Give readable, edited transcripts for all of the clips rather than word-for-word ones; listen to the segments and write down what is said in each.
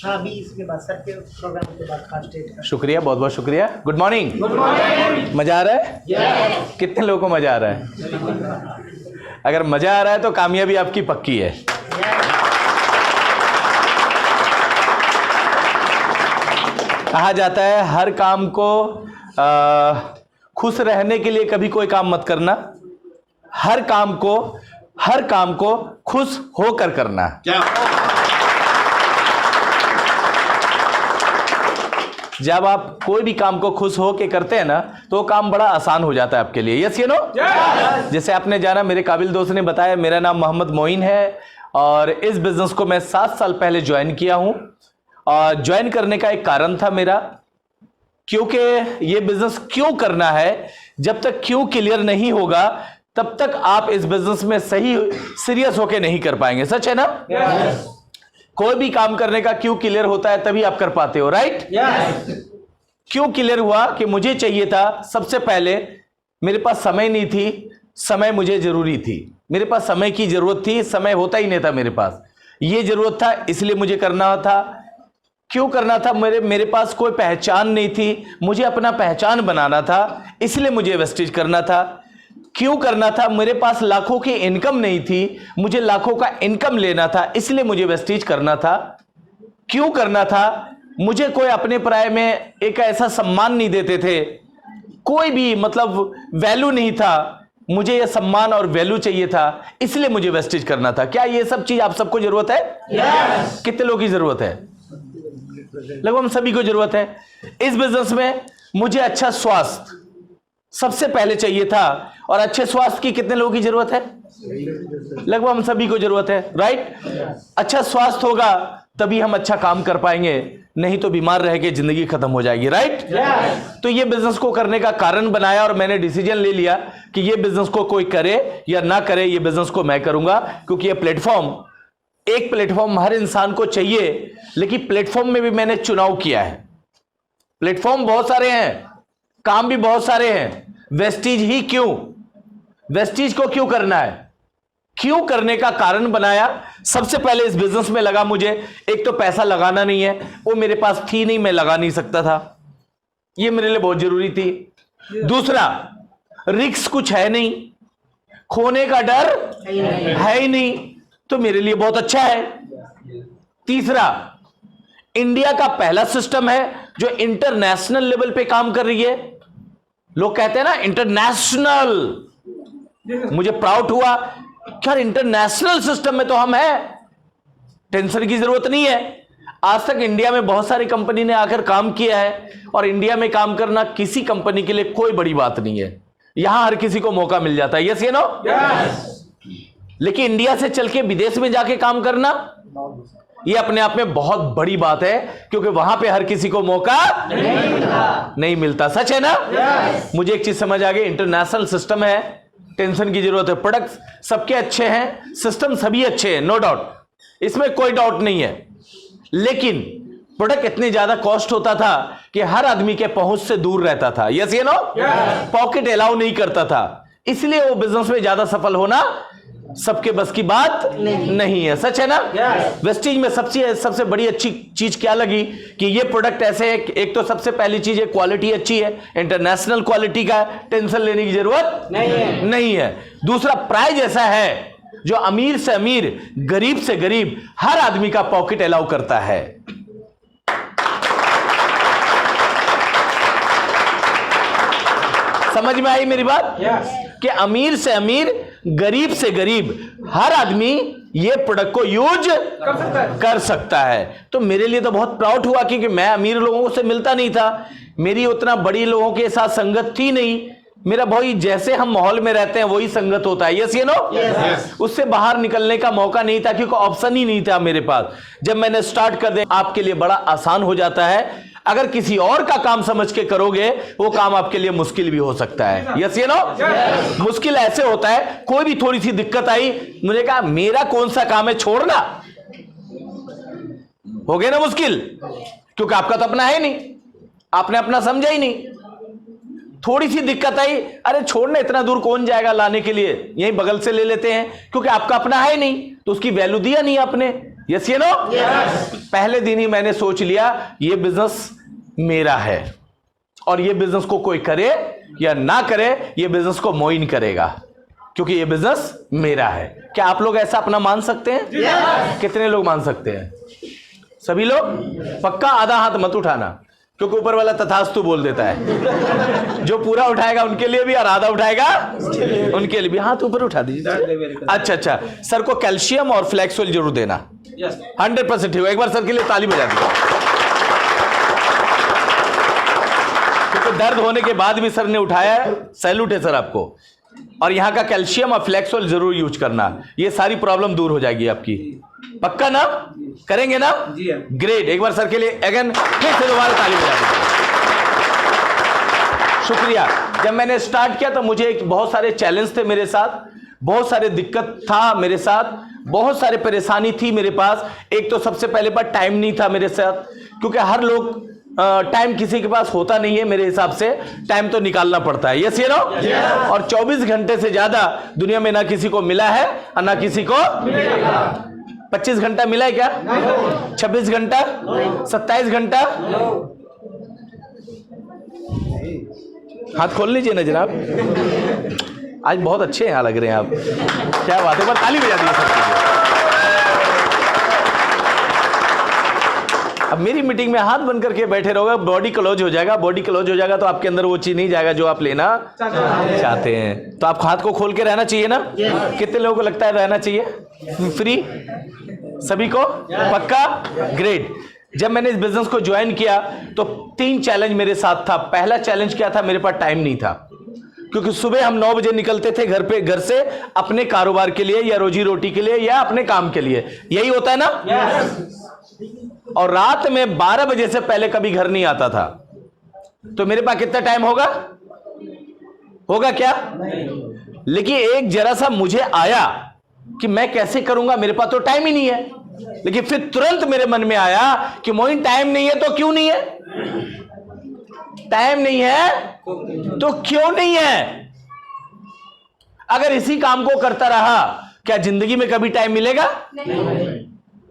हाँ, अभी इसके बाद सर के प्रोग्राम के बाद फर्स्ट एड। शुक्रिया, बहुत बहुत शुक्रिया। Good morning. Good morning. मजा आ रहा है? yes. कितने लोगों को मजा आ रहा है? अगर मजा आ रहा है तो कामयाबी आपकी पक्की है। कहा जाता है हर काम को खुश रहने के लिए कभी कोई काम मत करना, हर काम को खुश होकर करना। क्या? जब आप कोई भी काम को खुश होकर करते हैं ना तो वो काम बड़ा आसान हो जाता है आपके लिए। Yes you know? जैसे आपने जाना, मेरे काबिल दोस्त ने बताया, मेरा नाम मोहम्मद मोइन है और इस बिजनेस को मैं 7 साल पहले ज्वाइन किया हूं। और ज्वाइन करने का एक कारण था मेरा, क्योंकि ये बिजनेस क्यों करना है, जब तक क्यों क्लियर नहीं होगा तब तक आप इस बिजनेस में सही सीरियस होके नहीं कर पाएंगे। सच है ना? कोई भी काम करने का क्यों क्लियर होता है तभी आप कर पाते हो, राइट? क्यों क्लियर हुआ कि मुझे चाहिए था, सबसे पहले मेरे पास समय नहीं थी, समय मुझे जरूरी थी। मेरे पास समय की जरूरत थी, समय होता ही नहीं था मेरे पास। ये जरूरत था इसलिए मुझे करना था। क्यों करना था? मेरे पास कोई पहचान नहीं थी, मुझे अपना पहचान बनाना था, इसलिए मुझे वेस्टेज करना था। क्यों करना था? मेरे पास लाखों की इनकम नहीं थी, मुझे लाखों का इनकम लेना था, इसलिए मुझे वेस्टेज करना था। क्यों करना था? मुझे कोई अपने पराये में एक ऐसा सम्मान नहीं देते थे, कोई भी मतलब वैल्यू नहीं था, मुझे यह सम्मान और वैल्यू चाहिए था, इसलिए मुझे वेस्टेज करना था। क्या ये सब चीज आप सबको जरूरत है? कितने लोगों की जरूरत है? लगभग हम सभी को जरूरत है। इस बिजनेस में मुझे अच्छा स्वास्थ्य सबसे पहले चाहिए था, और अच्छे स्वास्थ्य की कितने लोगों की जरूरत है? लगभग हम सभी को जरूरत है, राइट? अच्छा स्वास्थ्य होगा तभी हम अच्छा काम कर पाएंगे, नहीं तो बीमार रह के जिंदगी खत्म हो जाएगी, राइट? तो ये बिजनेस को करने का कारण बनाया और मैंने डिसीजन ले लिया कि ये बिजनेस को कोई करे या ना करे, ये बिजनेस को मैं करूंगा, क्योंकि ये प्लेटफॉर्म, एक प्लेटफॉर्म हर इंसान को चाहिए, लेकिन प्लेटफॉर्म में भी मैंने चुनाव किया है। प्लेटफॉर्म बहुत सारे हैं, काम भी बहुत सारे हैं, वेस्टीज ही क्यों? वेस्टीज को क्यों करना है? क्यों करने का कारण बनाया। सबसे पहले इस बिजनेस में लगा मुझे, एक तो पैसा लगाना नहीं है, वो मेरे पास थी नहीं, मैं लगा नहीं सकता था, ये मेरे लिए बहुत जरूरी थी। दूसरा, रिस्क कुछ है नहीं, खोने का डर है ही नहीं, तो मेरे लिए बहुत अच्छा है। तीसरा, इंडिया का पहला सिस्टम है जो इंटरनेशनल लेवल पे काम कर रही है। लोग कहते हैं ना इंटरनेशनल, मुझे प्राउड हुआ यार, इंटरनेशनल सिस्टम में तो हम हैं, टेंशन की जरूरत नहीं है। आज तक इंडिया में बहुत सारी कंपनी ने आकर काम किया है, और इंडिया में काम करना किसी कंपनी के लिए कोई बड़ी बात नहीं है, यहां हर किसी को मौका मिल जाता है। यस या नो? लेकिन इंडिया से चल के विदेश में जाके काम करना, यह अपने आप में बहुत बड़ी बात है, क्योंकि वहां पे हर किसी को मौका नहीं मिलता। सच है ना? मुझे एक चीज समझ आ गई, इंटरनेशनल सिस्टम है, टेंशन की जरूरत है। प्रोडक्ट सबके अच्छे हैं, सिस्टम सभी अच्छे हैं, नो डाउट, इसमें कोई डाउट नहीं है, लेकिन प्रोडक्ट इतने ज्यादा कॉस्ट होता था कि हर आदमी के पहुंच से दूर रहता था। यस ये नो? पॉकेट अलाउ नहीं करता था, इसलिए वो बिजनेस में ज्यादा सफल होना सबके बस की बात नहीं है। सच है ना? वेस्टीज में सबसे बड़ी अच्छी चीज क्या लगी कि ये प्रोडक्ट ऐसे है, एक तो सबसे पहली चीज है क्वालिटी अच्छी है, इंटरनेशनल क्वालिटी का, टेंशन लेने की जरूरत नहीं है। दूसरा, प्राइस ऐसा है जो अमीर से अमीर, गरीब से गरीब हर आदमी का पॉकेट अलाउ करता है। समझ में आई मेरी बात? कि अमीर से अमीर, गरीब से गरीब हर आदमी ये प्रोडक्ट को यूज कर सकता है। तो मेरे लिए तो बहुत प्राउड हुआ, क्योंकि मैं अमीर लोगों से मिलता नहीं था, मेरी उतना बड़ी लोगों के साथ संगत थी नहीं, मेरा भाई जैसे हम माहौल में रहते हैं वही संगत होता है। यस ये नो? उससे बाहर निकलने का मौका नहीं था, क्योंकि ऑप्शन ही नहीं था मेरे पास। जब मैंने स्टार्ट कर दिया, आपके लिए बड़ा आसान हो जाता है। अगर किसी और का काम समझ के करोगे, वो काम आपके लिए मुश्किल भी हो सकता है। यस ये नो? मुश्किल ऐसे होता है, कोई भी थोड़ी सी दिक्कत आई, मुझे कहा मेरा कौन सा काम है, छोड़ना, हो गया ना मुश्किल, क्योंकि आपका तो अपना है नहीं, आपने अपना समझा ही नहीं। थोड़ी सी दिक्कत आई, अरे छोड़ना, इतना दूर कौन जाएगा लाने के लिए, यहीं बगल से ले लेते हैं, क्योंकि आपका अपना है नहीं तो उसकी वैल्यू दिया नहीं आपने। यस ये नो? पहले दिन ही मैंने सोच लिया ये बिजनेस मेरा है, और ये बिजनेस को कोई करे या ना करे, ये बिजनेस को मोइन करेगा, क्योंकि ये बिजनेस मेरा है। क्या आप लोग ऐसा अपना मान सकते हैं? कितने लोग मान सकते हैं? सभी लोग? पक्का? आधा हाथ मत उठाना, क्योंकि ऊपर वाला तथास्तु बोल देता है। जो पूरा उठाएगा उनके लिए भी, और आधा उठाएगा उनके लिए भी। हाथ ऊपर उठा दीजिए। अच्छा, सर को कैल्शियम और फ्लैक्स ऑयल जरूर देना। 100% ठीक। एक बार सर के लिए ताली बजा दीजिए, क्योंकि दर्द होने के बाद भी सर ने उठाया है। सैल्यूट है सर आपको। और यहां का कैल्शियम और फ्लैक्स ऑयल जरूर यूज करना, ये सारी प्रॉब्लम दूर हो जाएगी आपकी। पक्का ना? करेंगे ना? ग्रेट। एक बार सर के लिए अगेन फिर से दोबारा ताली बजा दीजिए। शुक्रिया। जब मैंने स्टार्ट किया तो मुझे बहुत सारे चैलेंज थे मेरे साथ, बहुत सारे दिक्कत था मेरे साथ, बहुत सारे परेशानी थी मेरे पास। एक तो सबसे पहले बार टाइम नहीं था मेरे साथ, क्योंकि हर लोग टाइम किसी के पास होता नहीं है। मेरे हिसाब से टाइम तो निकालना पड़ता है। यस ये नो? और 24 घंटे से ज्यादा दुनिया में ना किसी को मिला है और ना किसी को मिलेगा। 25 घंटा मिला है क्या? 26 घंटा? 27 घंटा? हाथ खोल लीजिए ना जनाब। आज बहुत अच्छे यहाँ लग रहे हैं आप, क्या बात है। पर ताली बजा दीजिए सबके लिए। अब मेरी मीटिंग में हाथ बंद करके बैठे रहोगे, बॉडी क्लोज हो जाएगा। बॉडी क्लोज हो जाएगा तो आपके अंदर वो चीज नहीं जाएगा जो आप लेना चाहते हैं। तो आप हाथ को खोल के रहना चाहिए ना? कितने लोगों को लगता है रहना चाहिए फ्री? सभी को? पक्का? ग्रेट। जब मैंने इस बिजनेस को ज्वाइन किया तो 3 चैलेंज मेरे साथ था। पहला चैलेंज क्या था? मेरे पास टाइम नहीं था, क्योंकि सुबह हम 9 बजे निकलते थे घर से अपने कारोबार के लिए या रोजी रोटी के लिए या अपने काम के लिए। यही होता है ना? और रात में 12 बजे से पहले कभी घर नहीं आता था। तो मेरे पास कितना टाइम होगा क्या? लेकिन एक जरा सा मुझे आया कि मैं कैसे करूंगा, मेरे पास तो टाइम ही नहीं है। लेकिन फिर तुरंत मेरे मन में आया कि मोइन टाइम नहीं है तो क्यों नहीं है? टाइम नहीं है तो क्यों नहीं है? अगर इसी काम को करता रहा, क्या जिंदगी में कभी टाइम मिलेगा? नहीं।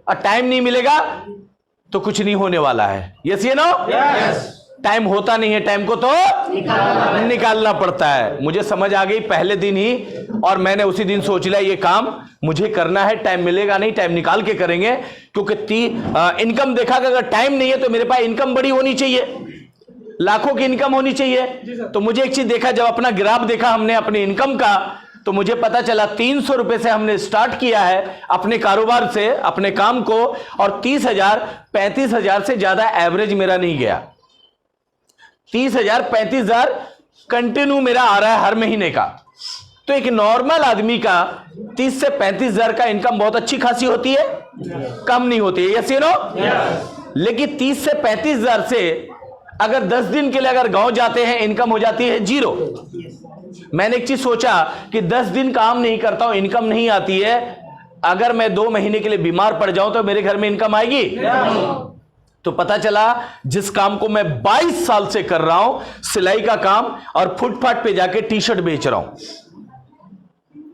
और टाइम नहीं मिलेगा तो कुछ नहीं होने वाला है। यस ये नो? टाइम होता नहीं है, टाइम को तो निकालना पड़ता है। मुझे समझ आ गई पहले दिन ही, और मैंने उसी दिन सोच लिया ये काम मुझे करना है। टाइम मिलेगा नहीं, टाइम निकाल के करेंगे, क्योंकि इनकम देखा कि अगर टाइम नहीं है तो मेरे पास इनकम बड़ी होनी चाहिए, लाखों की इनकम होनी चाहिए। तो मुझे एक चीज देखा, जब अपना ग्राफ देखा हमने अपनी इनकम का, तो मुझे पता चला 300 रुपए से हमने स्टार्ट किया है अपने कारोबार से, अपने काम को, और 30,000 35,000 से ज्यादा एवरेज मेरा नहीं गया। 30,000 35,000 कंटिन्यू मेरा आ रहा है हर महीने का। तो एक नॉर्मल आदमी का 30 से 35,000 का इनकम बहुत अच्छी खासी होती है, कम नहीं होती है। Yes you know? लेकिन 30 से 35,000 से अगर 10 दिन के लिए अगर गांव जाते हैं, इनकम हो जाती है 0। मैंने एक चीज सोचा कि 10 दिन काम नहीं करता हूं, इनकम नहीं आती है, अगर मैं 2 महीने के लिए बीमार पड़ जाऊं तो मेरे घर में इनकम आएगी? तो पता चला जिस काम को मैं 22 साल से कर रहा हूं, सिलाई का काम, और फुटपाथ पे जाके टी शर्ट बेच रहा हूं।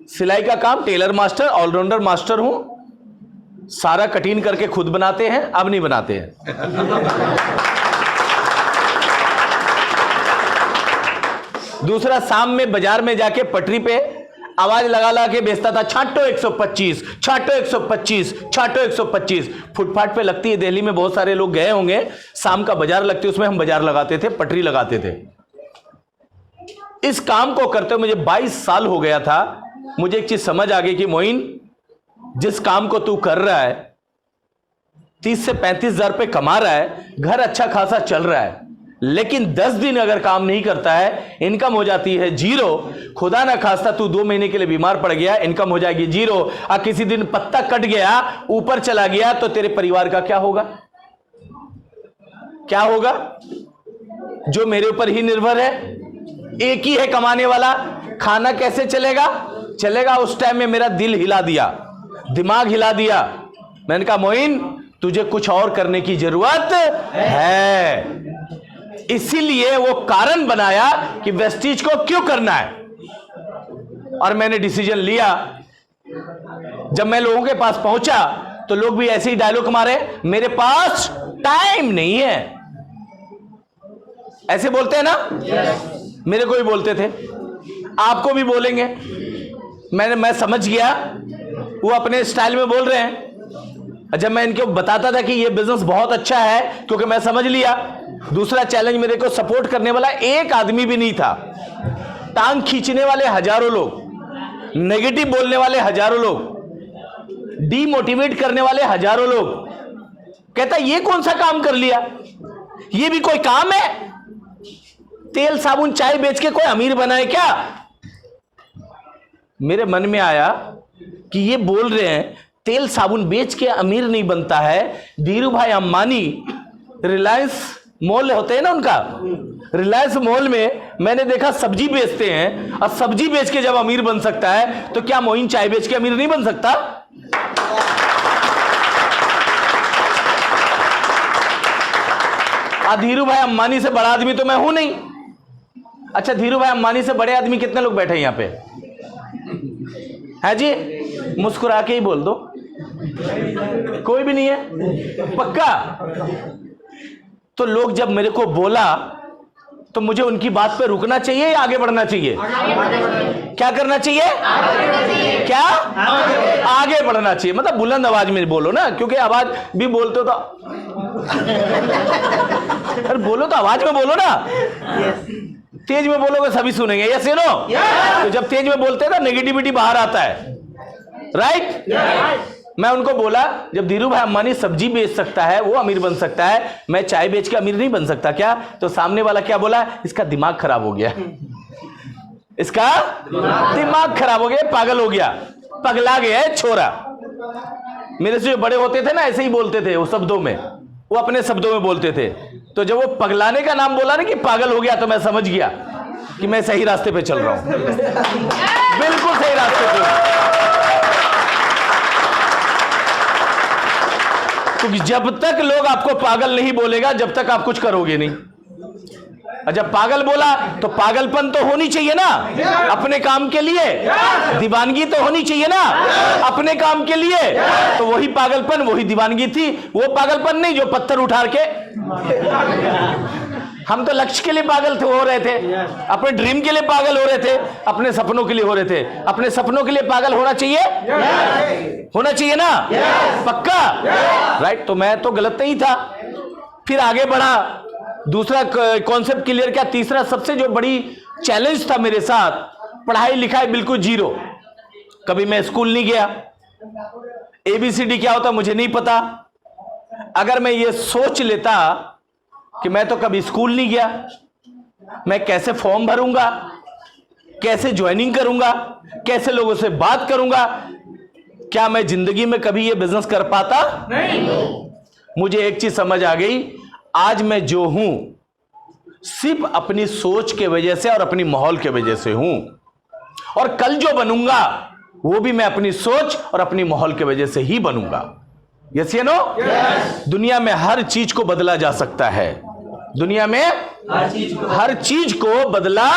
सिलाई का काम, टेलर मास्टर, ऑलराउंडर मास्टर हूं। सारा कटिंग करके खुद बनाते हैं, अब नहीं बनाते हैं। दूसरा, शाम में बाजार में जाके पटरी पे आवाज लगा के बेचता था, छाटो 125, छाटो 125, छाटो 125। फुटपाथ पे लगती है, दिल्ली में बहुत सारे लोग गए होंगे, शाम का बाजार लगती है, उसमें हम बाजार लगाते थे, पटरी लगाते थे। इस काम को करते हुए मुझे 22 साल हो गया था। मुझे एक चीज समझ आ गई कि मोइन, जिस काम को तू कर रहा है, 30 से 35,000 रुपए कमा रहा है, घर अच्छा खासा चल रहा है, लेकिन 10 दिन अगर काम नहीं करता है, इनकम हो जाती है 0। खुदा ना खास्ता तू 2 महीने के लिए बीमार पड़ गया, इनकम हो जाएगी 0। और किसी दिन पत्ता कट गया, ऊपर चला गया, तो तेरे परिवार का क्या होगा? क्या होगा? जो मेरे ऊपर ही निर्भर है, एक ही है कमाने वाला, खाना कैसे चलेगा? उस टाइम में मेरा दिल हिला दिया, दिमाग हिला दिया। मैंने कहा मोइन, तुझे कुछ और करने की जरूरत है। इसीलिए वो कारण बनाया कि वेस्टीज को क्यों करना है, और मैंने डिसीजन लिया। जब मैं लोगों के पास पहुंचा तो लोग भी ऐसे ही डायलॉग मारे, मेरे पास टाइम नहीं है, ऐसे बोलते हैं ना। मेरे को भी बोलते थे, आपको भी बोलेंगे। मैं समझ गया वो अपने स्टाइल में बोल रहे हैं। जब मैं इनको बताता था कि ये बिजनेस बहुत अच्छा है, क्योंकि मैं समझ लिया। दूसरा चैलेंज, मेरे को सपोर्ट करने वाला एक आदमी भी नहीं था। टांग खींचने वाले हजारों लोग, नेगेटिव बोलने वाले हजारों लोग, डीमोटिवेट करने वाले हजारों लोग। कहता ये कौन सा काम कर लिया, ये भी कोई काम है? तेल साबुन चाय बेच के कोई अमीर बना है क्या? मेरे मन में आया कि ये बोल रहे हैं तेल साबुन बेच के अमीर नहीं बनता है। धीरू भाई अंबानी, रिलायंस मॉल होते हैं ना उनका, रिलायंस मॉल में मैंने देखा सब्जी बेचते हैं, और सब्जी बेच के जब अमीर बन सकता है तो क्या मोइन चाय बेच के अमीर नहीं बन सकता? धीरू भाई अंबानी से बड़ा आदमी तो मैं हूं नहीं। अच्छा, धीरू भाई अंबानी से बड़े आदमी कितने लोग बैठे हैं यहां पे? है जी, मुस्कुरा के ही बोल दो, कोई भी नहीं है, पक्का। तो लोग जब मेरे को बोला तो मुझे उनकी बात पे रुकना चाहिए या आगे बढ़ना चाहिए? क्या करना चाहिए? क्या आगे बढ़ना चाहिए। मतलब बुलंद आवाज में बोलो ना, क्योंकि आवाज भी बोलते हो तो अरे बोलो तो आवाज में बोलो ना। तेज में बोलोगे सभी सुनेंगे, यस यू नो। तो जब तेज में बोलते हैं ना, नेगेटिविटी बाहर आता है, राइट। मैं उनको बोला, जब धीरू भाई अंबानी सब्जी बेच सकता है, वो अमीर बन सकता है, मैं चाय बेच के अमीर नहीं बन सकता क्या? तो सामने वाला क्या बोला? इसका दिमाग खराब हो गया, इसका दिमाग खराब हो गया, पागल हो गया, पगला गया है छोरा। मेरे से जो बड़े होते थे ना, ऐसे ही बोलते थे वो शब्दों में, वो अपने शब्दों में बोलते थे। तो जब वो पगलाने का नाम बोला ना कि पागल हो गया, तो मैं समझ गया कि मैं सही रास्ते पे चल रहा हूं, बिल्कुल सही रास्ते पे। क्योंकि जब तक लोग आपको पागल नहीं बोलेगा, जब तक आप कुछ करोगे नहीं। और जब पागल बोला तो पागलपन तो होनी चाहिए ना अपने काम के लिए, दीवानगी तो होनी चाहिए ना अपने काम के लिए। तो वही पागलपन, वही दीवानगी थी। वो पागलपन नहीं जो पत्थर उठा के, हम तो लक्ष्य के लिए पागल थे, हो रहे थे, अपने ड्रीम के लिए पागल हो रहे थे, अपने सपनों के लिए हो रहे थे। अपने सपनों के लिए पागल होना चाहिए, होना चाहिए ना, पक्का, राइट। तो मैं तो गलत नहीं था, फिर आगे बढ़ा, दूसरा कॉन्सेप्ट क्लियर किया। तीसरा सबसे जो बड़ी चैलेंज था मेरे साथ, पढ़ाई लिखाई बिल्कुल जीरो, कभी मैं स्कूल नहीं गया, ABCD क्या होता मुझे नहीं पता। अगर मैं ये सोच लेता कि मैं तो कभी स्कूल नहीं गया, मैं कैसे फॉर्म भरूंगा, कैसे ज्वाइनिंग करूंगा, कैसे लोगों से बात करूंगा, क्या मैं जिंदगी में कभी ये बिजनेस कर पाता? नहीं। मुझे एक चीज समझ आ गई, आज मैं जो हूं सिर्फ अपनी सोच के वजह से और अपनी माहौल के वजह से हूं, और कल जो बनूंगा वो भी मैं अपनी सोच और अपनी माहौल के वजह से ही बनूंगा। यस या नो? दुनिया में हर चीज को बदला जा सकता है, दुनिया में हर चीज को बदला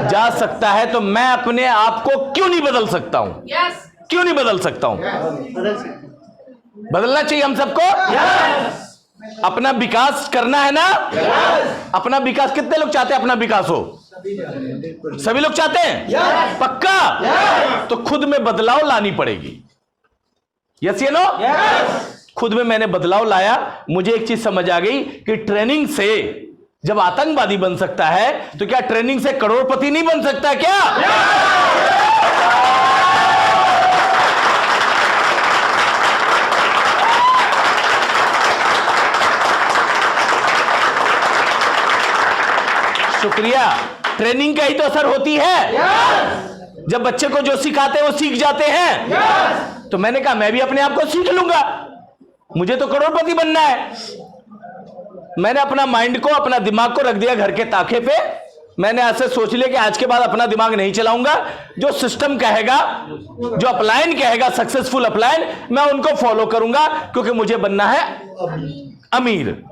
जा सकता है। तो मैं अपने आप को क्यों नहीं बदल सकता हूं? क्यों नहीं बदल सकता हूं? बदलना चाहिए हम सबको। अपना विकास करना है ना। अपना विकास कितने लोग चाहते हैं? अपना विकास हो, सभी लोग चाहते हैं, पक्का। तो खुद में बदलाव लानी पड़ेगी। यस या नो? खुद में मैंने बदलाव लाया। मुझे एक चीज समझ आ गई कि ट्रेनिंग से जब आतंकवादी बन सकता है, तो क्या ट्रेनिंग से करोड़पति नहीं बन सकता क्या? शुक्रिया। ट्रेनिंग का ही तो असर होती है। जब बच्चे को जो सिखाते हैं वो सीख जाते हैं। तो मैंने कहा मैं भी अपने आप को सीख लूंगा, मुझे तो करोड़पति बनना है। मैंने अपना माइंड को, अपना दिमाग को रख दिया घर के ताखे पे। मैंने ऐसे सोच लिया कि आज के बाद अपना दिमाग नहीं चलाऊंगा, जो सिस्टम कहेगा, जो अपलाइन कहेगा, सक्सेसफुल अपलाइन, मैं उनको फॉलो करूंगा, क्योंकि मुझे बनना है अमीर।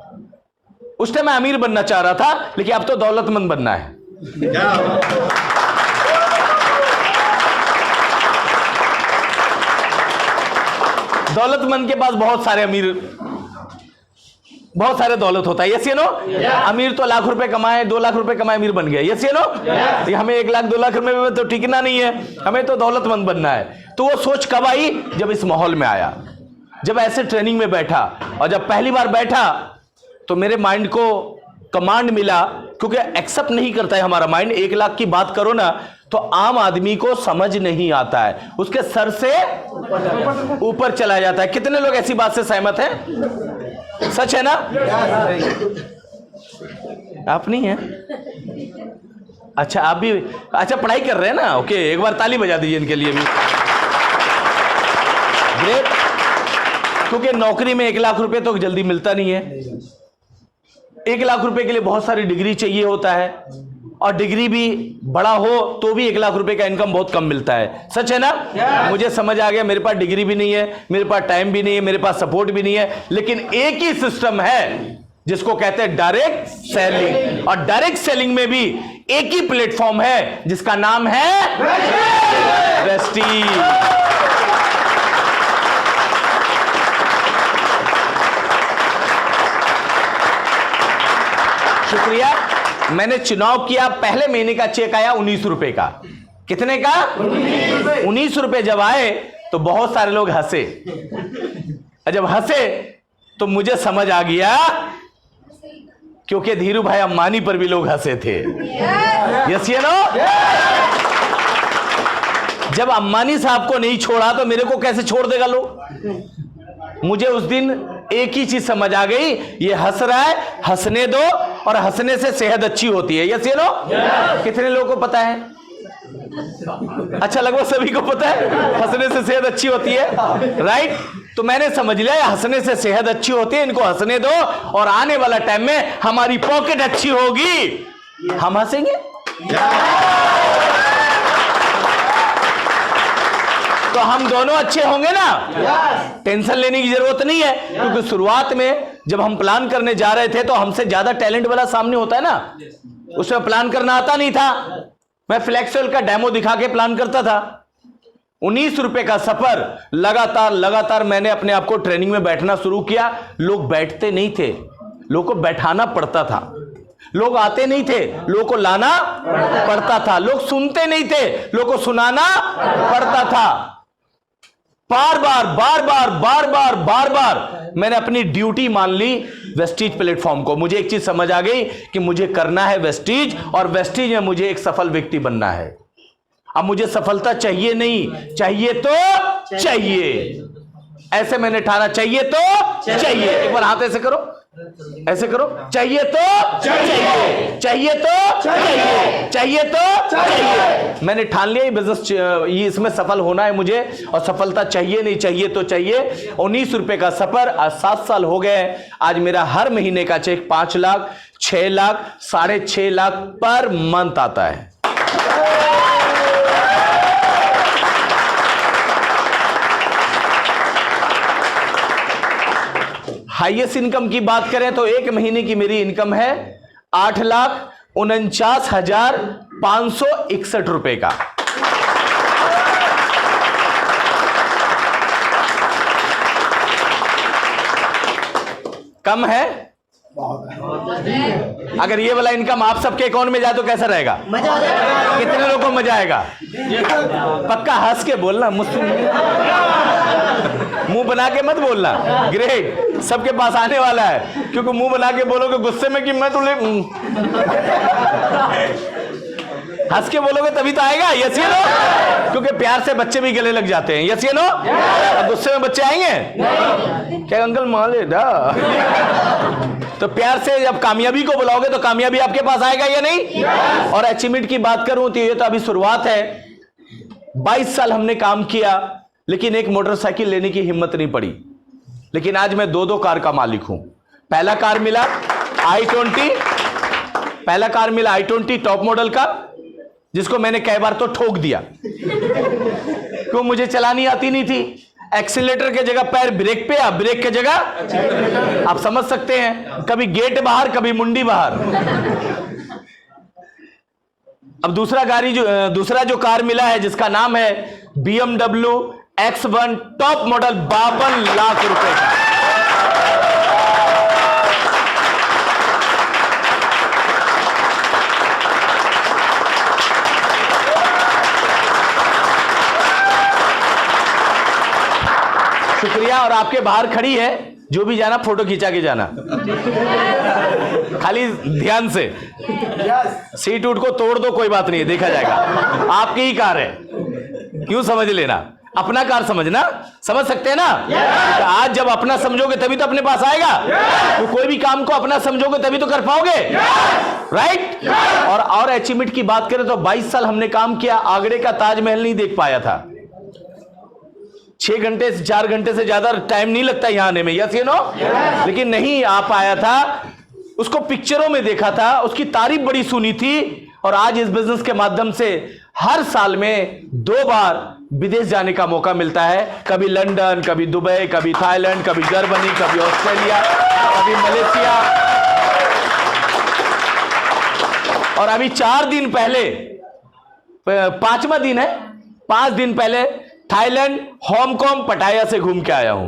उस टाइम मैं अमीर बनना चाह रहा था, लेकिन अब तो दौलतमंद बनना है। दौलतमंद के पास बहुत सारे दौलत होता है। यस या नो? अमीर तो लाख रुपए कमाए, 2 लाख रुपए कमाए, अमीर बन गया। यस या नो? हमें 1 लाख 2 लाख रुपए में तो टिकना नहीं है, हमें तो दौलतमंद बनना है। तो वो सोच कब आई? जब इस माहौल में आया, जब ऐसे ट्रेनिंग में बैठा, और जब पहली बार बैठा तो मेरे माइंड को कमांड मिला, क्योंकि एक्सेप्ट नहीं करता है हमारा माइंड। 1 लाख की बात करो ना तो आम आदमी को समझ नहीं आता है, उसके सर से ऊपर चला जाता है। कितने लोग ऐसी बात से सहमत हैं? सच है ना? आप नहीं है? अच्छा, आप भी अच्छा पढ़ाई कर रहे हैं ना? ओके, एक बार ताली बजा दीजिए इनके लिए भी। ग्रेट। क्योंकि नौकरी में 1 लाख रुपए तो जल्दी मिलता नहीं है। 1 लाख रुपए के लिए बहुत सारी डिग्री चाहिए होता है, और डिग्री भी बड़ा हो तो भी 1 लाख रुपए का इनकम बहुत कम मिलता है। सच है ना? मुझे समझ आ गया, मेरे पास डिग्री भी नहीं है, मेरे पास टाइम भी नहीं है, मेरे पास सपोर्ट भी नहीं है, लेकिन एक ही सिस्टम है जिसको कहते हैं डायरेक्ट सेलिंग। और डायरेक्ट सेलिंग में भी एक ही प्लेटफॉर्म है जिसका नाम है वेस्टीज। शुक्रिया। मैंने चुनाव किया, पहले महीने का चेक आया 19 रुपए का। कितने का? 19 रुपए जब आए तो बहुत सारे लोग हंसे। जब हंसे तो मुझे समझ आ गया, क्योंकि धीरू भाई अंबानी पर भी लोग हंसे थे। यस या नो? जब अंबानी साहब को नहीं छोड़ा तो मेरे को कैसे छोड़ देगा लोग? मुझे उस दिन एक ही चीज समझ आ गई, ये हंस रहा है, हंसने दो, और हंसने से सेहत अच्छी होती है। यस या नो? कितने लोगों को पता है? अच्छा, लगभग सभी को पता है हंसने से सेहत अच्छी होती है, राइट? तो मैंने समझ लिया हंसने से सेहत अच्छी होती है, इनको हंसने दो, और आने वाला टाइम में हमारी पॉकेट अच्छी होगी, हम हंसेंगे। तो हम दोनों अच्छे होंगे ना। टेंशन लेने की जरूरत नहीं है, क्योंकि शुरुआत में जब हम प्लान करने जा रहे थे तो हमसे ज्यादा टैलेंट वाला सामने होता है ना, उसमें प्लान करना आता नहीं था। मैं फ्लैक्सोल का डेमो दिखा के प्लान करता था। 19 रुपए का सफर, लगातार मैंने अपने आप को ट्रेनिंग में बैठना शुरू किया। लोग बैठते नहीं थे, लोगों को बैठाना पड़ता था। लोग आते नहीं थे, लोगों को लाना पड़ता था। लोग सुनते नहीं थे, लोगों को सुनाना पड़ता था। बार बार मैंने अपनी ड्यूटी मान ली वेस्टीज प्लेटफॉर्म को। मुझे एक चीज समझ आ गई कि मुझे करना है वेस्टीज, और वेस्टीज में मुझे एक सफल व्यक्ति बनना है। अब मुझे सफलता चाहिए नहीं, चाहिए तो चाहिए। ऐसे मैंने ठाना, चाहिए तो चाहिए। एक बार हाथ ऐसे करो, ऐसे करो, चाहिए तो चाहिए, चाहिए तो चाहिए, चाहिए तो चाहिए। मैंने ठान लिया ये बिजनेस, ये इसमें सफल होना है मुझे, और सफलता चाहिए नहीं, चाहिए तो चाहिए। 19 रुपए का सफर, आज 7 साल हो गए। आज मेरा हर महीने का check 5 lakh, 6 lakh, 6.5 lakh per month आता है। हाईएस्ट इनकम की बात करें तो एक महीने की मेरी इनकम है 8,49,561 रुपए का। कम है? अगर ये वाला इनकम आप सबके अकाउंट में जाए तो कैसा रहेगा? मजा आ जाएगा। कितने लोगों को मजा आएगा? पक्का हंस के बोलना, मुंह बना के मत बोलना। ग्रेट, सबके पास आने वाला है, क्योंकि मुंह बना के बोलोगे गुस्से में कि मैं तुझे, हंस के बोलोगे तभी तो आएगा। यस या नो? क्योंकि प्यार से बच्चे भी गले लग जाते हैं। यस या नो? गुस्से में बच्चे आएंगे क्या? अंकल मान ले दा। तो प्यार से जब कामयाबी को बुलाओगे तो कामयाबी आपके पास आएगा या नहीं? और अचीवमेंट की बात करूं तो ये तो अभी शुरुआत है। 22 साल हमने काम किया, लेकिन एक मोटरसाइकिल लेने की हिम्मत नहीं पड़ी। लेकिन आज मैं 2 कार का मालिक हूं। पहला कार मिला i20 टॉप मॉडल का, जिसको मैंने कई बार तो ठोक दिया, क्यों? मुझे चलानी आती नहीं थी। एक्सीलेटर के जगह पैर ब्रेक पे या ब्रेक के जगह, आप समझ सकते हैं, कभी गेट बाहर कभी मुंडी बाहर। अब दूसरा जो कार मिला है जिसका नाम है BMW X1 top model, 52 lakh रुपए का। शुक्रिया। और आपके बाहर खड़ी है, जो भी जाना फोटो खींचा के जाना, खाली ध्यान से। सीट उठ को तोड़ दो, कोई बात नहीं है, देखा जाएगा, आपकी ही कार है, क्यों समझ लेना, अपना कार समझना, समझ सकते हैं ना। तो आज जब अपना समझोगे तभी तो अपने पास आएगा। तो कोई भी काम को अपना समझोगे तभी तो कर पाओगे, राइट। और अचीवमेंट की बात करें तो 22 साल हमने काम किया, आगरे का ताजमहल नहीं देख पाया था। 6 घंटे से 4 घंटे से ज्यादा टाइम नहीं लगता यहां आने में, यस या नो, लेकिन नहीं आ पाया था। उसको पिक्चरों में देखा था, उसकी तारीफ बड़ी सुनी थी, और आज इस बिजनेस के माध्यम से हर साल में 2 बार विदेश जाने का मौका मिलता है, कभी लंदन, कभी दुबई, कभी थाईलैंड, कभी जर्मनी, कभी ऑस्ट्रेलिया, कभी मलेशिया। और अभी 4 दिन पहले, 5वां दिन है, 5 दिन पहले थाईलैंड, हांगकांग, पटाया से घूम के आया हूं।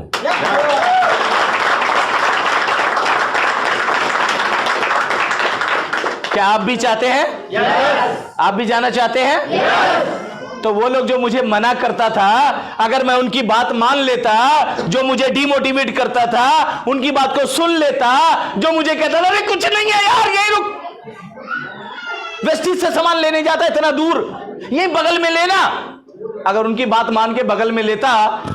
क्या आप भी चाहते हैं? आप भी जाना चाहते हैं? तो वो लोग जो मुझे मना करता था, अगर मैं उनकी बात मान लेता, जो मुझे डिमोटिवेट करता था, उनकी बात को सुन लेता, जो मुझे कहता था अरे कुछ नहीं है यार, यही रुक, वेस्टिज से सामान लेने जाता है इतना दूर, यही बगल में लेना, अगर उनकी बात मान के बगल में लेता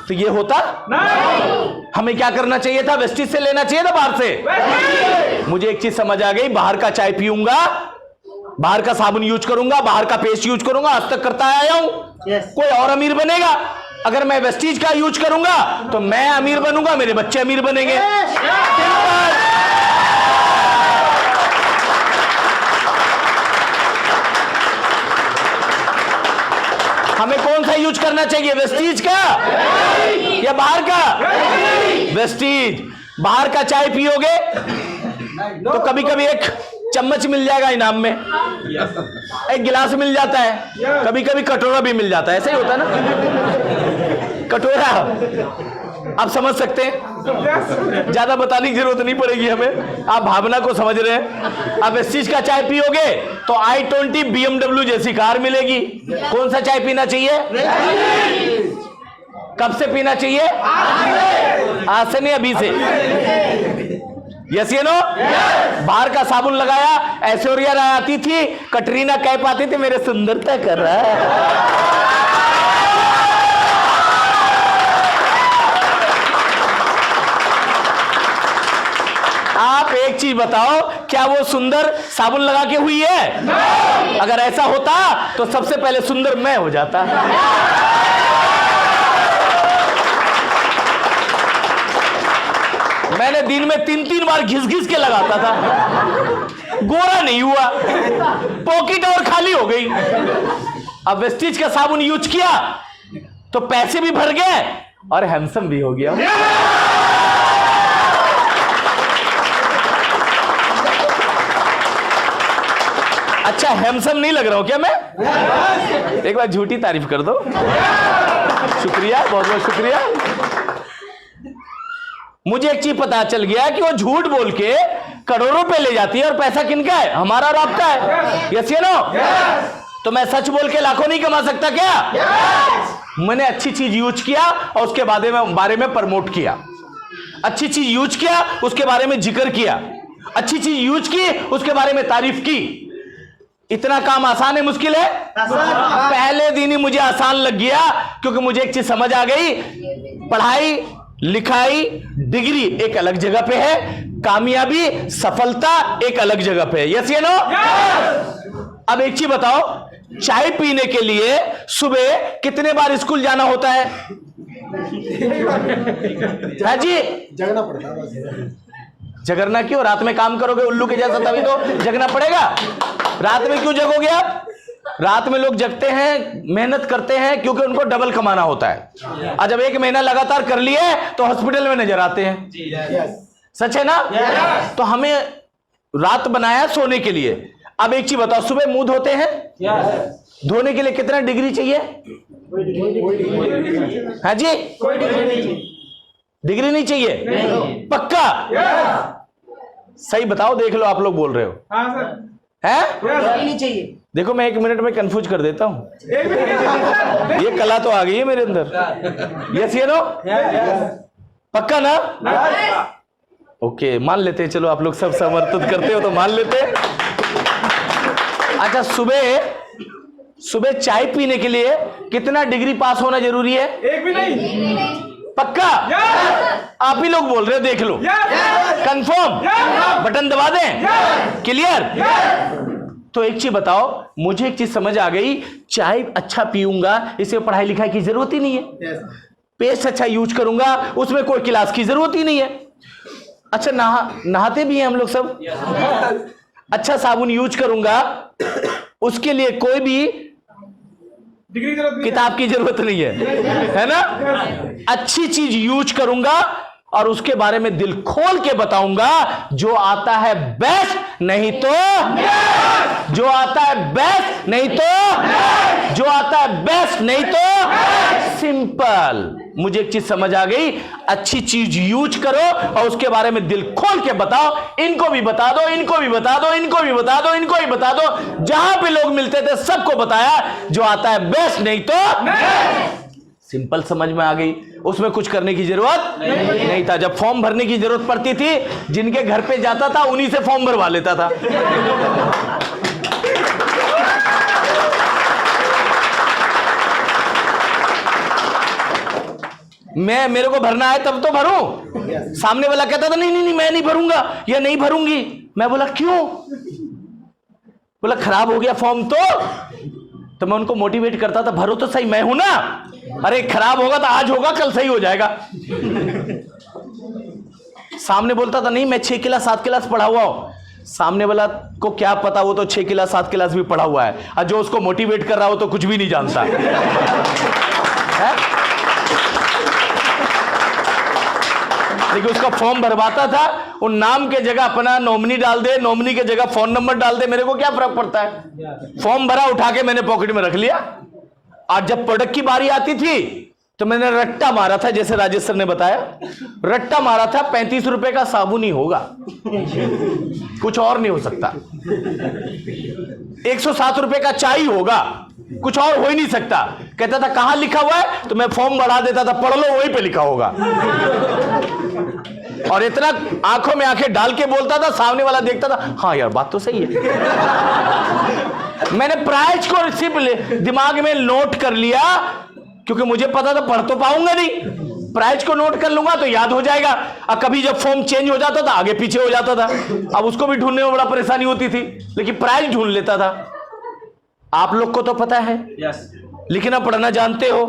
तो ये होता नहीं। हमें क्या करना चाहिए था? वेस्टिज से लेना चाहिए था, बाहर से। मुझे एक चीज समझ आ गई, बाहर का चाय पीऊंगा, बाहर का साबुन यूज करूंगा, बाहर का पेस्ट यूज करूंगा, आज तक करता आया हूं। कोई और अमीर बनेगा? अगर मैं वेस्टिज का यूज करूंगा तो मैं अमीर बनूंगा, मेरे बच्चे अमीर बनेंगे। हमें कौन सा यूज करना चाहिए, वेस्टीज का या बाहर का? वेस्टीज। बाहर का चाय पियोगे तो कभी कभी एक चम्मच मिल जाएगा इनाम में, एक गिलास मिल जाता है, कभी कभी कटोरा भी मिल जाता है, ऐसे ही होता है ना, कटोरा। आप समझ सकते हैं, ज्यादा बताने की जरूरत नहीं पड़ेगी हमें, आप भावना को समझ रहे हैं। आप इस चीज का चाय पियोगे तो i20 BMW जैसी कार मिलेगी। कौन सा चाय पीना चाहिए? कब से पीना चाहिए? आज से नहीं, अभी से। यस या नो? बाहर का साबुन लगाया, ऐश्वर्या राय आती थी, कटरीना कैफ आती थी, मेरे सुंदरता कर रहा है। आप एक चीज बताओ, क्या वो सुंदर साबुन लगा के हुई है? नहीं। अगर ऐसा होता तो सबसे पहले सुंदर मैं हो जाता। मैंने दिन में 3-3 बार घिस के लगाता था, गोरा नहीं हुआ, पॉकेट और खाली हो गई। अब वेस्टीज का साबुन यूज किया तो पैसे भी भर गए और हैंडसम भी हो गया। अच्छा, हैंडसम नहीं लग रहा हूं क्या मैं? एक बार झूठी तारीफ कर दो। शुक्रिया, बहुत बहुत शुक्रिया। मुझे एक चीज पता चल गया कि वो झूठ बोल के करोड़ों पे ले जाती है, और पैसा किनका है? हमारा और आपका है। यस या नो? तो मैं सच बोल के लाखों नहीं कमा सकता क्या? मैंने अच्छी चीज यूज किया और उसके बारे में प्रमोट किया, अच्छी चीज यूज किया, उसके बारे में जिक्र किया, अच्छी चीज यूज की, उसके बारे में तारीफ की। इतना काम आसान है, मुश्किल है? पहले दिन ही मुझे आसान लग गया, क्योंकि मुझे एक चीज समझ आ गई, पढ़ाई लिखाई डिग्री एक अलग जगह पे है, कामयाबी सफलता एक अलग जगह पे है। यस या नो? अब एक चीज बताओ, चाय पीने के लिए सुबह कितने बार स्कूल जाना होता है? हाँ जी, जगना पड़ता है। जगरना क्यों? रात में काम करोगे उल्लू के जैसा, तभी तो जगना पड़ेगा। रात में क्यों जगोगे आप? रात में लोग जगते हैं, मेहनत करते हैं क्योंकि उनको डबल कमाना होता है। और जब 1 महीना लगातार कर लिए तो हॉस्पिटल में नजर आते हैं। सच है ना? तो हमें रात बनाया सोने के लिए। अब एक चीज बताओ, सुबह मुंह धोते हैं, धोने के लिए कितना डिग्री चाहिए? हाँ जी, डिग्री नहीं चाहिए? पक्का? सही बताओ, देख लो आप लोग बोल रहे हो। है? नहीं चाहिए। देखो मैं 1 मिनट में कंफ्यूज कर देता हूं। ये कला तो आ गई है मेरे अंदर। यस ये नो? पक्का ना? ओके, मान लेते हैं। चलो आप लोग सब समर्थित करते हो तो मान लेते हैं। अच्छा, सुबह चाय पीने के लिए कितना डिग्री पास होना जरूरी है? 1 भी नहीं। पक्का? आप ही लोग बोल रहे हो, देख लो। कंफर्म? बटन दबा दें? क्लियर? तो एक चीज बताओ, मुझे एक चीज समझ आ गई, चाय अच्छा पीऊंगा इससे पढ़ाई लिखाई की जरूरत ही नहीं है। पेस्ट अच्छा यूज करूंगा उसमें कोई क्लास की जरूरत ही नहीं है। अच्छा, नहाते भी हैं हम लोग सब। अच्छा साबुन यूज करूंगा उसके लिए कोई भी किताब की जरूरत नहीं है ना? अच्छी चीज यूज करूंगा और उसके बारे में दिल खोल के बताऊंगा। जो आता है बेस्ट, नहीं तो जो आता है बेस्ट, नहीं तो जो आता है बेस्ट, नहीं तो सिंपल। मुझे एक चीज समझ आ गई, अच्छी चीज यूज करो और उसके बारे में दिल खोल के बताओ। इनको भी बता दो, इनको भी बता दो, इनको भी बता दो, इनको भी बता दो। जहां पे लोग मिलते थे सबको बताया, जो आता है बेस्ट, नहीं तो सिंपल। समझ में आ गई? उसमें कुछ करने की जरूरत नहीं था। जब फॉर्म भरने की जरूरत पड़ती थी, जिनके घर पे जाता था उन्हीं से फॉर्म भरवा लेता था। मेरे को भरना है तब तो भरूं। सामने वाला कहता था नहीं नहीं नहीं मैं नहीं भरूंगा या नहीं भरूंगी। मैं बोला क्यों? बोला खराब हो गया फॉर्म। तो मैं उनको मोटिवेट करता था, भरो तो सही, मैं हूं ना। अरे खराब होगा तो आज होगा, कल सही हो जाएगा। सामने बोलता था नहीं मैं 6 क्लास 7 क्लास पढ़ा हुआ हूं। सामने वाला को क्या पता, वो तो 6 क्लास 7 क्लास भी पढ़ा हुआ है, और जो उसको मोटिवेट कर रहा हो तो कुछ भी नहीं जानता है? लेकिन उसका फॉर्म भरवाता था, उन नाम के जगह अपना नॉमिनी डाल दे, नॉमिनी के जगह फोन नंबर डाल दे, मेरे को क्या फर्क पड़ता है? फॉर्म भरा, उठा के मैंने पॉकेट में रख लिया। आज जब प्रोडक्ट की बारी आती थी तो मैंने रट्टा मारा था, जैसे राजेश सर ने बताया, रट्टा मारा था 35 रुपए का साबुन ही होगा, कुछ और नहीं हो सकता। 107 रुपए का चाय होगा, कुछ और हो ही नहीं सकता। कहता था कहां लिखा हुआ है, तो मैं फॉर्म बढ़ा देता था, पढ़ लो वहीं पे लिखा होगा। और इतना आंखों में आंखें डाल के बोलता था, सामने वाला देखता था, हाँ यार बात तो सही है। मैंने प्राइस को सिर्फ दिमाग में नोट कर लिया, क्योंकि मुझे पता था पढ़ तो पाऊंगा नहीं। प्राइस को नोट कर लूंगा तो याद हो जाएगा। और कभी जब फॉर्म चेंज हो जाता था आगे पीछे हो जाता था, अब उसको भी ढूंढने में बड़ा परेशानी होती थी, लेकिन प्राइस ढूंढ लेता था। आप लोग को तो पता है, लिखना पढ़ना जानते हो।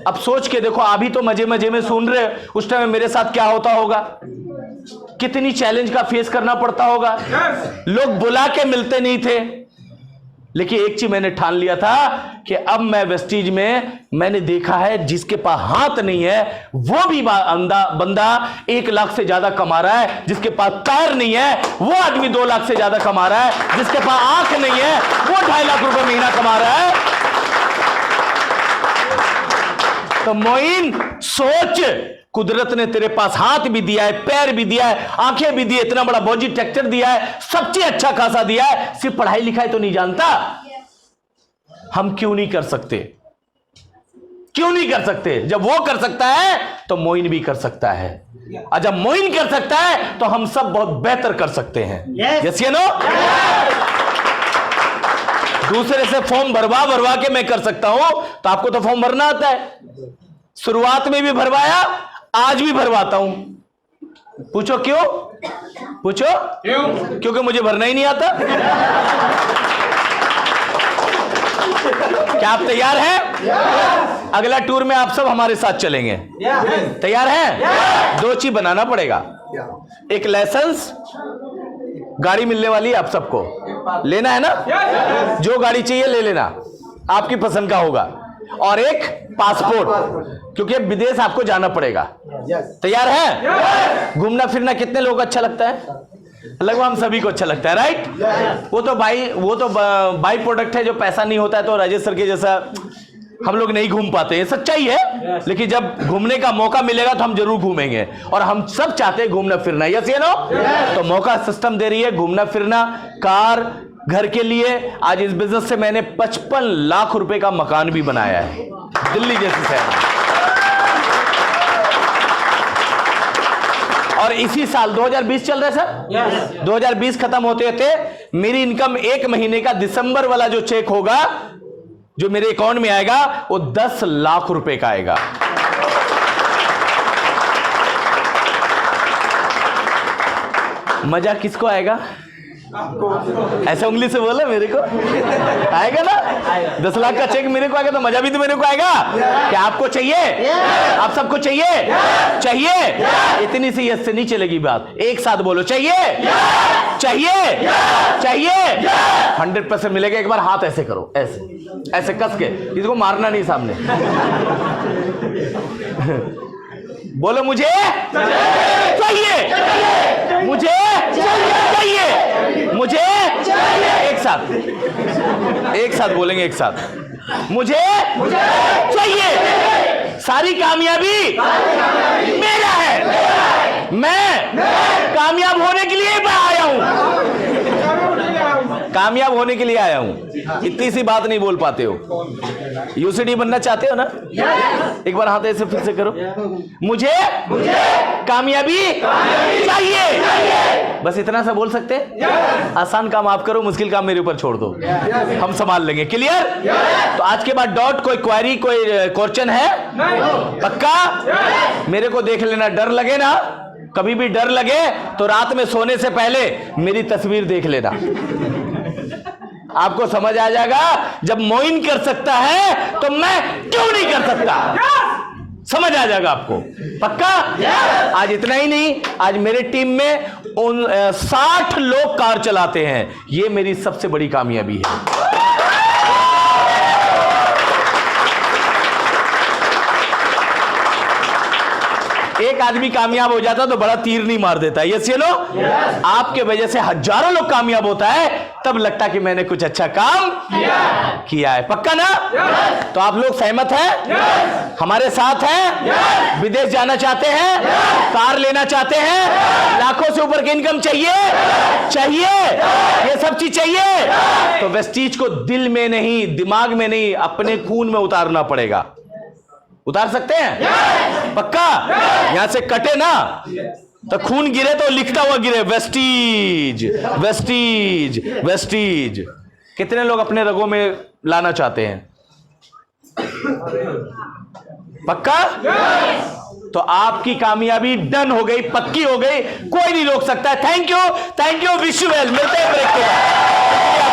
अब सोच के देखो, अभी तो मजे मजे में सुन रहे, उस टाइम मेरे साथ क्या होता होगा, कितनी चैलेंज का फेस करना पड़ता होगा। लोग बुला के मिलते नहीं थे, लेकिन एक चीज मैंने ठान लिया था कि अब मैं वेस्टीज में मैंने देखा है, जिसके पास हाथ नहीं है वो भी बंदा 1 लाख से ज्यादा कमा रहा है, जिसके पास पैर नहीं है वो आदमी 2 लाख से ज्यादा कमा रहा है, जिसके पास आंख नहीं है वो 2.5 लाख रुपए महीना कमा रहा है। तो मोइन सोच, कुदरत ने तेरे पास हाथ भी दिया है, पैर भी दिया है, आंखें भी दी है, इतना बड़ा बॉजी ट्रैक्टर दिया है, सब चीज अच्छा खासा दिया है, सिर्फ पढ़ाई लिखाई तो नहीं जानता। हम क्यों नहीं कर सकते? क्यों नहीं कर सकते? जब वो कर सकता है तो मोइन भी कर सकता है, और जब मोइन कर सकता है तो हम सब बहुत बेहतर कर सकते हैं। यस या नो? दूसरे से फॉर्म भरवा के मैं कर सकता हूं, तो आपको तो फॉर्म भरना आता है। शुरुआत में भी भरवाया, आज भी भरवाता हूं। पूछो क्यों? पूछो क्यों? क्योंकि मुझे भरना ही नहीं आता। क्या आप तैयार हैं? अगला टूर में आप सब हमारे साथ चलेंगे। तैयार हैं? 2 चीज बनाना पड़ेगा, एक लाइसेंस, गाड़ी मिलने वाली है आप सबको, लेना है ना? जो गाड़ी चाहिए ले लेना, आपकी पसंद का होगा। और एक पासपोर्ट, क्योंकि विदेश आपको जाना पड़ेगा। तैयार है? घूमना फिरना कितने लोगों को अच्छा लगता है? लगभग हम सभी को अच्छा लगता है, राइट? वो तो बाई प्रोडक्ट है। जो पैसा नहीं होता है तो राजेश सर के जैसा हम लोग नहीं घूम पाते, ये सच्चाई है। लेकिन जब घूमने का मौका मिलेगा तो हम जरूर घूमेंगे, और हम सब चाहते हैं घूमना फिरना। यस या नो? तो मौका सिस्टम दे रही है घूमना फिरना, कार, घर के लिए। आज इस बिजनेस से मैंने 55 लाख रुपए का मकान भी बनाया है दिल्ली जैसे शहर। और इसी साल 2020 चल रहा है सर, 2020 खत्म होते होते मेरी इनकम 1 महीने का दिसंबर वाला जो चेक होगा, जो मेरे अकाउंट में आएगा, वो 10 लाख रुपए का आएगा। मजा किसको आएगा? ऐसा उंगली से बोला, मेरे को आएगा ना? 10 लाख का चेक मेरे को आएगा तो मजा भी तो मेरे को आएगा। क्या आपको चाहिए? आप सबको चाहिए? चाहिए? इतनी सी यस से नहीं चलेगी बात, एक साथ बोलो, चाहिए? चाहिए? चाहिए? 100% मिलेगा। एक बार हाथ ऐसे करो, ऐसे ऐसे कस के, इसको मारना नहीं सामने। बोलो मुझे चाहिए, मुझे चाहिए, मुझे एक साथ बोलेंगे, एक साथ, मुझे चाहिए। सारी कामयाबी मेरा है, मैं कामयाब होने के लिए आया हूं, कामयाब होने के लिए आया हूं। इतनी सी बात नहीं बोल पाते हो। यूसीडी बनना चाहते हो ना? एक बार हाथ ऐसे फिर से करो, मुझे कामयाबी चाहिए। बस इतना सा बोल सकते? आसान काम आप करो, मुश्किल काम मेरे ऊपर छोड़ दो, हम संभाल लेंगे। क्लियर? तो आज के बाद डॉट, कोई क्वेरी, कोई क्वेश्चन है? पक्का? मेरे को देख लेना, डर लगे ना, कभी भी डर लगे तो रात में सोने से पहले मेरी तस्वीर देख लेना, आपको समझ आ जाएगा। जब मोइन कर सकता है तो मैं क्यों नहीं कर सकता? समझ आ जाएगा आपको, पक्का? आज इतना ही नहीं, आज मेरे टीम में 60 लोग कार चलाते हैं, ये मेरी सबसे बड़ी कामयाबी है। एक आदमी कामयाब हो जाता तो बड़ा तीर नहीं मार देता। Yes you know? आपके वजह से हजारों लोग कामयाब होता है, तब लगता कि मैंने कुछ अच्छा काम किया है। पक्का ना? तो आप लोग सहमत हैं? हमारे साथ हैं? विदेश जाना चाहते हैं? कार लेना चाहते हैं? लाखों से ऊपर की इनकम चाहिए? ये सब चीज चाहिए? तो वेस्टीज को दिल में नहीं, दिमाग में नहीं, अपने खून में उतारना पड़ेगा। उतार सकते हैं? पक्का? यहां से कटे ना तो खून गिरे तो लिखता हुआ गिरे, वेस्टीज, वेस्टीज, वेस्टीज। कितने लोग अपने रगों में लाना चाहते हैं? पक्का? तो आपकी कामयाबी डन हो गई, पक्की हो गई, कोई नहीं रोक सकता है। Thank you, wish you well. मिलते हैं ब्रेक के बाद।